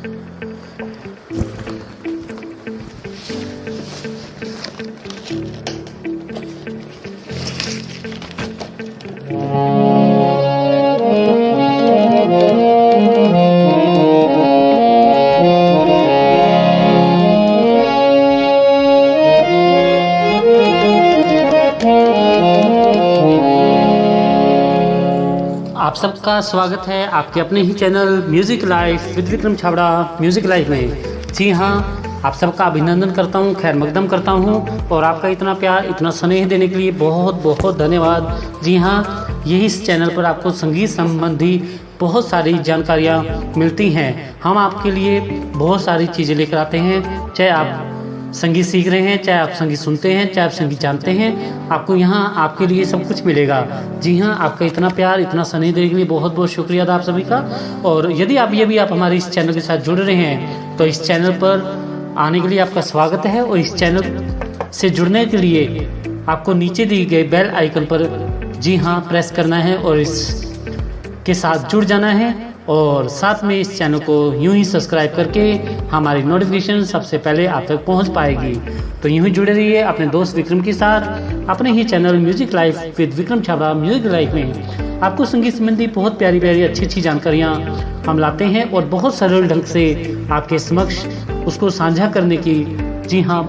आप सबका स्वागत है आपके अपने ही channel music life with Vikram Chhabra music life में। जी हाँ, आप सबका अभिनंदन करता हूँ, खैर मकदम करता हूँ और आपका इतना प्यार, इतना स्नेह देने के लिए बहुत बहुत धन्यवाद। जी हाँ, यही इस चैनल पर आपको संगीत संबंधी बहुत सारी जानकारियाँ मिलती हैं। हम आपके लिए बहुत सारी चीज़ें लेकर आते हैं, चाहे आप संगीत सीख रहे हैं, चाहे आप संगीत सुनते हैं, चाहे आप संगीत जानते हैं, आपको यहाँ आपके लिए सब कुछ मिलेगा। जी हाँ, आपका इतना प्यार, इतना स्नेह देने के लिए बहुत बहुत शुक्रिया था आप सभी का। और यदि आप हमारे इस चैनल के साथ जुड़ रहे हैं तो इस चैनल पर आने के लिए आपका स्वागत है। और इस चैनल से जुड़ने के लिए आपको नीचे दिए गए बेल आइकन पर जी हाँ प्रेस करना है और इसके साथ जुड़ जाना है। और साथ में इस चैनल को यूं ही सब्सक्राइब करके हमारी नोटिफिकेशन सबसे पहले आप तक पहुंच पाएगी। तो यूं ही जुड़े रहिए अपने दोस्त विक्रम के साथ अपने ही channel music life with Vikram Chhabra music life में। आपको संगीत संबंधी बहुत प्यारी प्यारी अच्छी अच्छी जानकारियाँ हम लाते हैं और बहुत सरल ढंग से आपके समक्ष उसको साझा करने की जी हाँ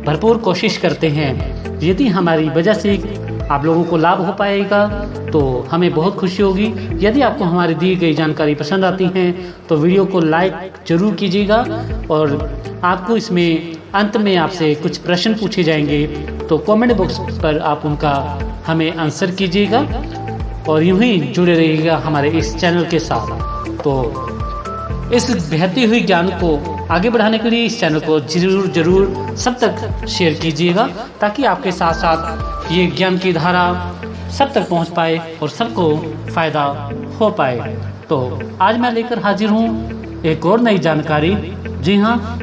भरपूर कोशिश करते हैं। यदि हमारी वजह से आप लोगों को लाभ हो पाएगा तो हमें बहुत खुशी होगी। यदि आपको हमारी दी गई जानकारी पसंद आती है तो वीडियो को लाइक जरूर कीजिएगा। और आपको इसमें अंत में आपसे कुछ प्रश्न पूछे जाएंगे तो कमेंट बॉक्स पर आप उनका हमें आंसर कीजिएगा और यूं ही जुड़े रहिएगा हमारे इस चैनल के साथ। तो इस बहती हुई ज्ञान को आगे बढ़ाने के लिए इस चैनल को जरूर सब तक शेयर कीजिएगा ताकि आपके साथ साथ ये ज्ञान की धारा सब तक पहुंच पाए और सबको फायदा हो पाए। तो आज मैं लेकर हाजिर हूँ एक और नई जानकारी। जी हाँ,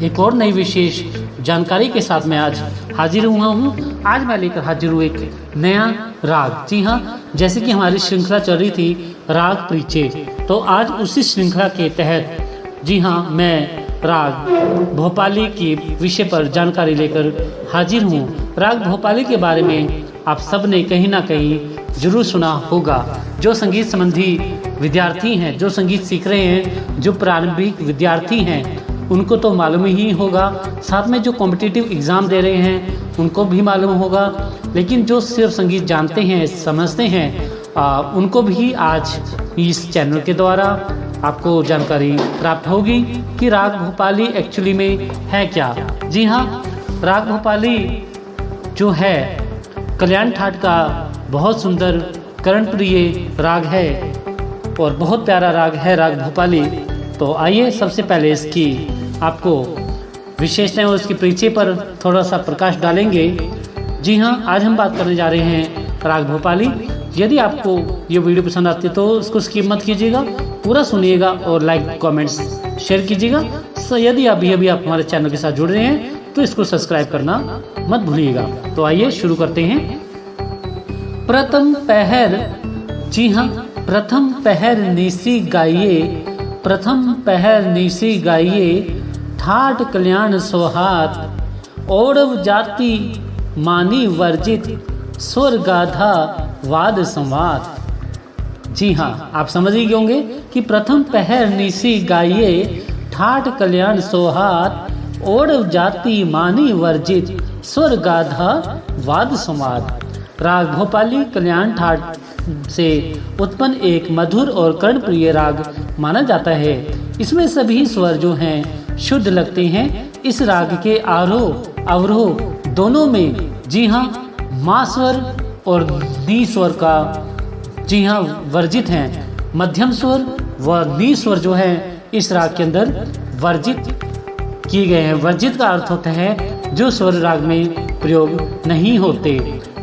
एक और नई विशेष जानकारी के साथ मैं आज हाजिर हुआ हूँ। आज मैं लेकर हाजिर हूँ एक नया राग। जी हाँ, जैसे कि हमारी श्रृंखला चल रही थी राग परिचय, तो आज उसी श्रृंखला के तहत जी हाँ मैं राग भोपाली के विषय पर जानकारी लेकर हाजिर हूँ। राग भोपाली के बारे में आप सब ने कहीं ना कहीं जरूर सुना होगा। जो संगीत संबंधी विद्यार्थी हैं, जो संगीत सीख रहे हैं, जो प्रारंभिक विद्यार्थी हैं, उनको तो मालूम ही होगा। साथ में जो कॉम्पिटिटिव एग्ज़ाम दे रहे हैं उनको भी मालूम होगा। लेकिन जो सिर्फ संगीत जानते हैं, समझते हैं, उनको भी आज इस चैनल के द्वारा आपको जानकारी प्राप्त होगी कि राग भोपाली एक्चुअली में है क्या। जी हाँ, राग भोपाली जो है कल्याण ठाट का बहुत सुंदर कर्णप्रिय राग है और बहुत प्यारा राग है राग भोपाली। तो आइए सबसे पहले इसकी आपको विशेषताएं और इसके परिचय पर थोड़ा सा प्रकाश डालेंगे। जी हाँ, आज हम बात करने जा रहे हैं राग भोपाली। यदि आपको ये वीडियो पसंद आती है तो इसको स्किप मत कीजिएगा, पूरा सुनिएगा और लाइक कमेंट्स शेयर कीजिएगा। यदि अभी आप हमारे चैनल के साथ जुड़ रहे हैं तो इसको सब्सक्राइब करना मत भूलिएगा। तो आइए शुरू करते हैं। प्रथम पहर, जी हाँ, प्रथम पहर निसी गाइए, प्रथम पहर निसी गाइए, ठाट कल्याण सोहात, ओढ़व जाति मानी वर्जित, स्वर गाधा वाद संवाद। जी हाँ, आप समझ ही होंगे कि प्रथम पहर निसी गाइए, ठाट कल्याण सोहात, ओढ़व जाति मानी वर्जित, स्वर गाधा वाद संवाद। राग भोपाली कल्याण ठाट से उत्पन्न एक मधुर और कर्णप्रिय राग माना जाता है। इसमें सभी स्वर जो हैं शुद्ध लगते हैं। इस राग के आरोह अवरोह दोनों में जी हाँ माँ स्वर और नी स्वर का जी हाँ वर्जित हैं। मध्यम स्वर व नी स्वर जो है इस राग के अंदर वर्जित किए गए हैं। वर्जित का अर्थ होता है जो स्वर राग में प्रयोग नहीं होते।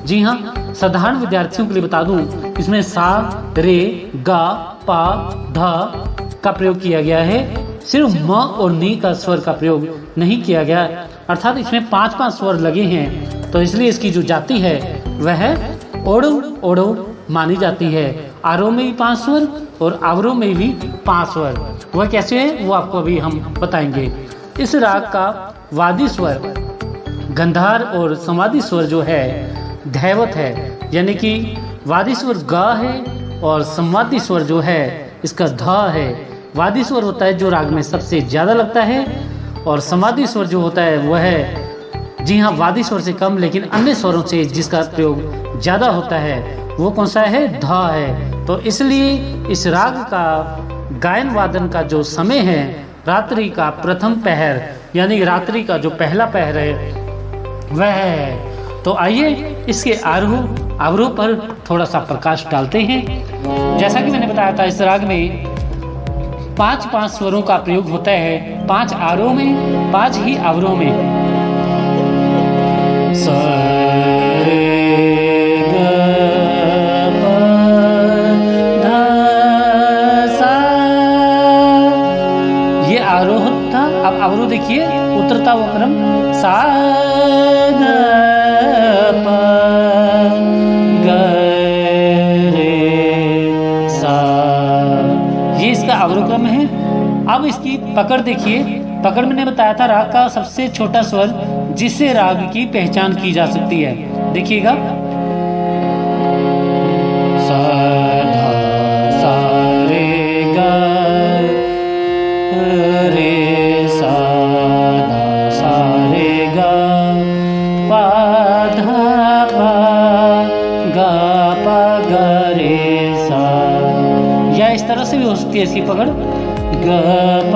जी हाँ, साधारण विद्यार्थियों के लिए बता दूं, इसमें सा, रे, गा, पा, धा का प्रयोग किया गया है। सिर्फ म और नी का स्वर का प्रयोग नहीं किया गया, अर्थात इसमें 5 स्वर लगे हैं। तो इसलिए इसकी जो जाति है वह ओढ़व ओढ़व मानी जाती है। आरोह में भी 5 स्वर और अवरोह में भी 5 स्वर। वह कैसे है वो आपको अभी हम बताएंगे। इस राग का वादी स्वर गंधार और समाधि स्वर जो है धैवत है, यानी कि वादी स्वर ग है और संवादी स्वर जो है इसका ध है। वादी स्वर होता है जो राग में सबसे ज़्यादा लगता है और समाधि स्वर जो होता है वह है, जी हाँ, वादी स्वर से कम लेकिन अन्य स्वरों से जिसका प्रयोग ज़्यादा होता है वो कौन सा है, ध है। तो इसलिए इस राग का गायन वादन का जो समय है रात्रि का प्रथम पहर, यानी रात्रि का जो पहला पहर है वह है। तो आइए इसके आरोह अवरोह पर थोड़ा सा प्रकाश डालते हैं। जैसा कि मैंने बताया था इस राग में 5-5 स्वरों का प्रयोग होता है, 5 आरोह में 5 ही अवरोह में। सा रे ग प ध सा, ये आरोह था। अब अवरोह देखिए उतरता हुआ क्रम, सा ग प ग रे सा, ये इसका अवरोह क्रम है। अब इसकी पकड़ देखिए, पकड़ मैंने बताया था राग का सबसे छोटा स्वर जिससे राग की पहचान की जा सकती है। देखिएगा, सा धा सा रे ग रे सा धा सा रे ग पा धा पा ग पा ग रे सा, या इस तरह से भी हो सकती है इसकी पकड़, ग प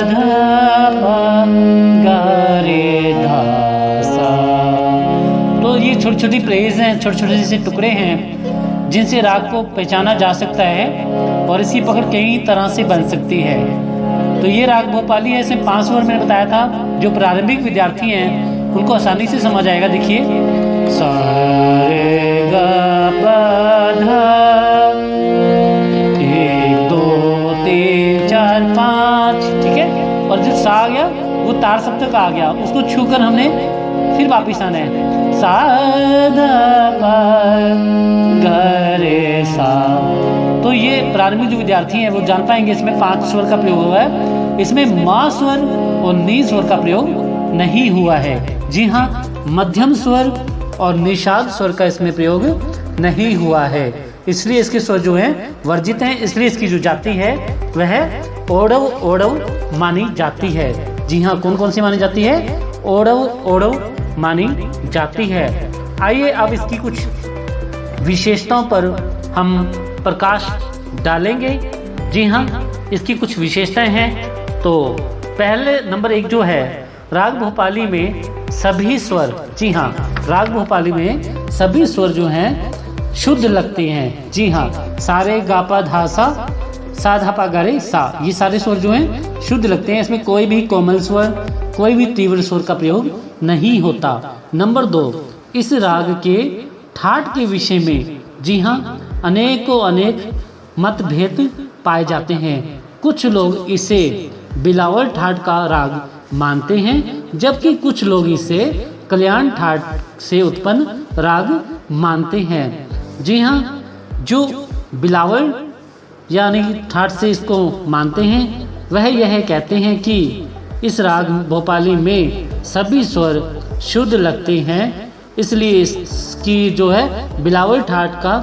ध प ग रे धा सा। तो ये छोटी छोटी प्रेज हैं, छोटे छोटे जैसे टुकड़े हैं जिनसे राग को पहचाना जा सकता है और इसकी पकड़ कई तरह से बन सकती है। तो ये राग भोपाली है, इसमें 5 स्वर मैंने बताया था। जो प्रारंभिक विद्यार्थी हैं उनको आसानी से समझ आएगा। देखिए, सा रे ग प ध 1 2 3 4 5, ठीक है। और जो सा आ गया वो तार सप्तक आ गया, उसको छूकर हमने फिर वापिस आना है, सा ध प ग रे सा। तो ये प्रारंभिक जो विद्यार्थी हैं वो जान पाएंगे इसमें 5 स्वर का प्रयोग हुआ है। इसमें मा स्वर और नी स्वर का प्रयोग नहीं हुआ है। जी हाँ, मध्यम स्वर और निषाद स्वर का इसमें प्रयोग नहीं हुआ है, इसलिए इसके स्वर जो हैं वर्जित हैं। इसलिए इसकी जो जाति है वह ओडव ओडव मानी जाती है। जी हाँ, कौन कौन सी मानी जाती है, ओडव ओडव मानी जाती है। आइए अब इसकी कुछ विशेषताओं पर हम प्रकाश डालेंगे। जी हाँ, इसकी कुछ विशेषताएं हैं। तो पहले नंबर 1 जो है, राग भोपाली में सभी स्वर, जी हाँ, राग भोपाली में सभी स्वर जो हैं शुद्ध लगते हैं। जी हाँ, सारे गा पा धा सा, सा धा पा गा रे सा, ये सारे स्वर जो हैं शुद्ध लगते हैं। इसमें कोई भी कोमल स्वर, कोई भी तीव्र स्वर का प्रयोग नहीं होता। नंबर 2, इस राग के ठाट के विषय में, जी हाँ, अनेकों अनेक मतभेद पाए जाते हैं। कुछ लोग इसे बिलावल ठाट का राग मानते हैं, जबकि कुछ लोग इसे कल्याण ठाट से उत्पन्न राग मानते हैं। जी हाँ, जो बिलावल यानी ठाट से इसको मानते हैं वह यह कहते हैं कि इस राग भोपाली में सभी स्वर शुद्ध लगते हैं, इसलिए इसकी जो है बिलावल ठाट का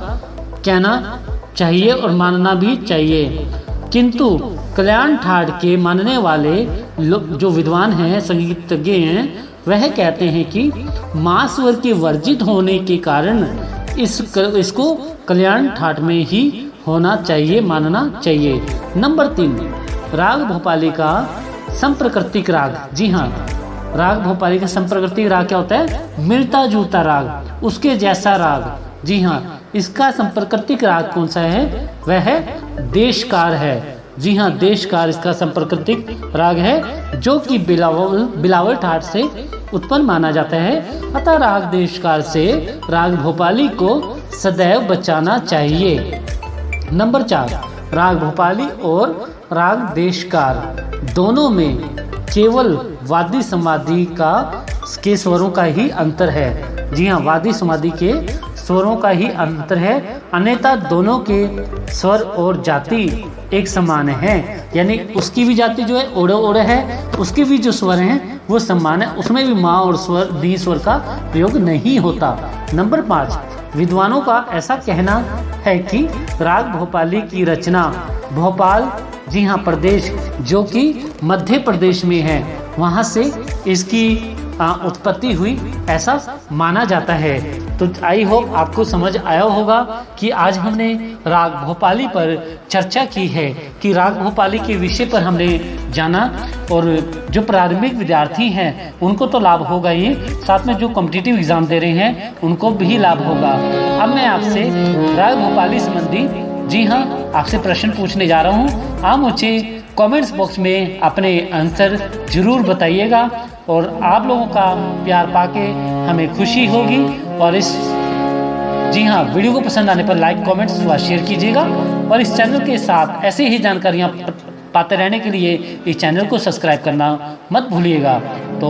कहना चाहिए और मानना भी चाहिए। किंतु कल्याण ठाट के मानने वाले जो विद्वान हैं, संगीतज्ञ हैं, वह कहते हैं कि माँ स्वर के वर्जित होने के कारण इसको कल्याण ठाट में ही होना चाहिए, मानना चाहिए। नंबर 3, राग भोपाली का संप्रकृतिक राग। जी हाँ, राग भोपाली का संप्रकृतिक राग क्या होता है, मिलता जुलता राग, उसके जैसा राग। जी हाँ, इसका संप्रकृतिक राग कौन सा है, वह है देशकार है। जी हाँ, देशकार इसका संप्रकृतिक राग है, जो कि बिलावल ठाट से उत्पन्न माना जाता है। अतः राग देशकार से राग भोपाली को सदैव बचाना चाहिए। नंबर 4, राग भोपाली और राग देशकार दोनों में केवल वादी समाधि के स्वरों का ही अंतर है। जी हाँ, वादी समाधि के स्वरों का ही अंतर है, अन्यथा दोनों के स्वर और जाति एक समान है। यानी उसकी भी जाति जो है ओड़े ओड़े है, उसके भी जो स्वर हैं वो समान है, उसमें भी माँ और स्वर दी स्वर का प्रयोग नहीं होता। नंबर 5, विद्वानों का ऐसा कहना है कि राग भोपाली की रचना भोपाल, जी हाँ, प्रदेश जो कि मध्य प्रदेश में है, वहाँ से इसकी उत्पत्ति हुई ऐसा माना जाता है। तो आई होप आपको समझ आया होगा कि आज हमने राग भोपाली पर चर्चा की है, कि राग भोपाली के विषय पर हमने जाना, और जो प्रारंभिक विद्यार्थी हैं उनको तो लाभ होगा ही, साथ में जो कॉम्पिटिटिव एग्जाम दे रहे हैं उनको भी लाभ होगा। अब मैं आपसे राग भोपाली संबंधी, जी हाँ, आपसे प्रश्न पूछने जा रहा हूँ। आप मुझे कमेंट्स बॉक्स में अपने आंसर जरूर बताइएगा, और आप लोगों का प्यार पाके हमें खुशी होगी। और इस, जी हाँ, वीडियो को पसंद आने पर लाइक, कमेंट्स व शेयर कीजिएगा, और इस चैनल के साथ ऐसे ही जानकारियाँ पाते रहने के लिए इस चैनल को सब्सक्राइब करना मत भूलिएगा। तो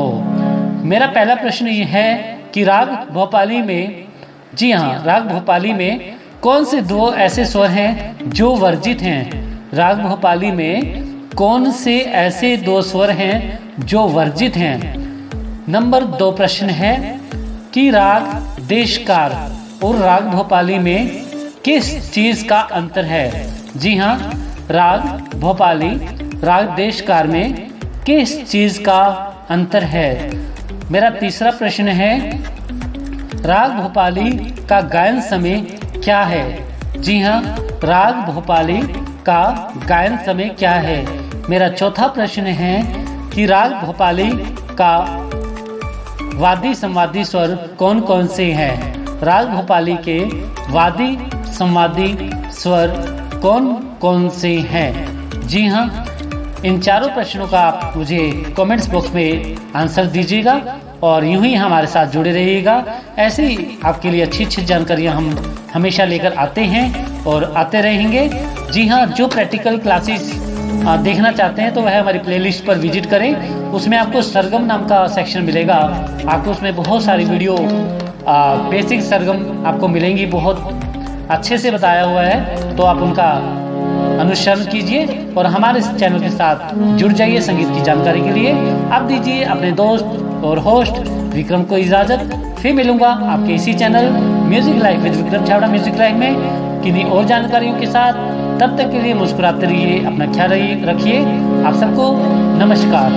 मेरा पहला प्रश्न ये है कि राग भोपाली में, जी हाँ, राग भोपाली में कौन से 2 ऐसे स्वर हैं जो वर्जित हैं? राग भोपाली में कौन से ऐसे 2 स्वर हैं जो वर्जित हैं? नंबर 2 प्रश्न है कि राग देशकार और राग भोपाली में किस चीज का अंतर है? जी हाँ, राग भोपाली राग देशकार में किस चीज का अंतर है? मेरा तीसरा प्रश्न है, राग भोपाली का गायन समय क्या है? जी हाँ, राग भोपाली का गायन समय क्या है? मेरा चौथा प्रश्न है कि राग भोपाली का वादी संवादी स्वर कौन कौन से हैं? राग भोपाली के वादी संवादी स्वर कौन कौन से हैं? जी हाँ, इन चारों प्रश्नों का आप मुझे कमेंट्स बॉक्स में आंसर दीजिएगा, और यूं ही हमारे साथ जुड़े रहिएगा। ऐसे ही आपके लिए अच्छी अच्छी जानकारियां हम हमेशा लेकर आते हैं और आते रहेंगे। जी हाँ, जो प्रैक्टिकल क्लासेस देखना चाहते हैं तो वह हमारी प्लेलिस्ट पर विजिट करें। उसमें आपको सरगम नाम का सेक्शन मिलेगा, आपको उसमें बहुत सारी वीडियो बेसिक सरगम आपको मिलेंगी, बहुत अच्छे से बताया हुआ है, तो आप उनका अनुसरण कीजिए और हमारे इस चैनल के साथ जुड़ जाइए संगीत की जानकारी के लिए। अब दीजिए अपने दोस्त और होस्ट विक्रम को इजाज़त, फिर मिलूंगा आपके इसी channel music life with Vikram Chhabra music life में किन्हीं और जानकारियों के साथ। तब तक के लिए मुस्कुराते रहिए, अपना ख्याल रखिए। आप सबको नमस्कार।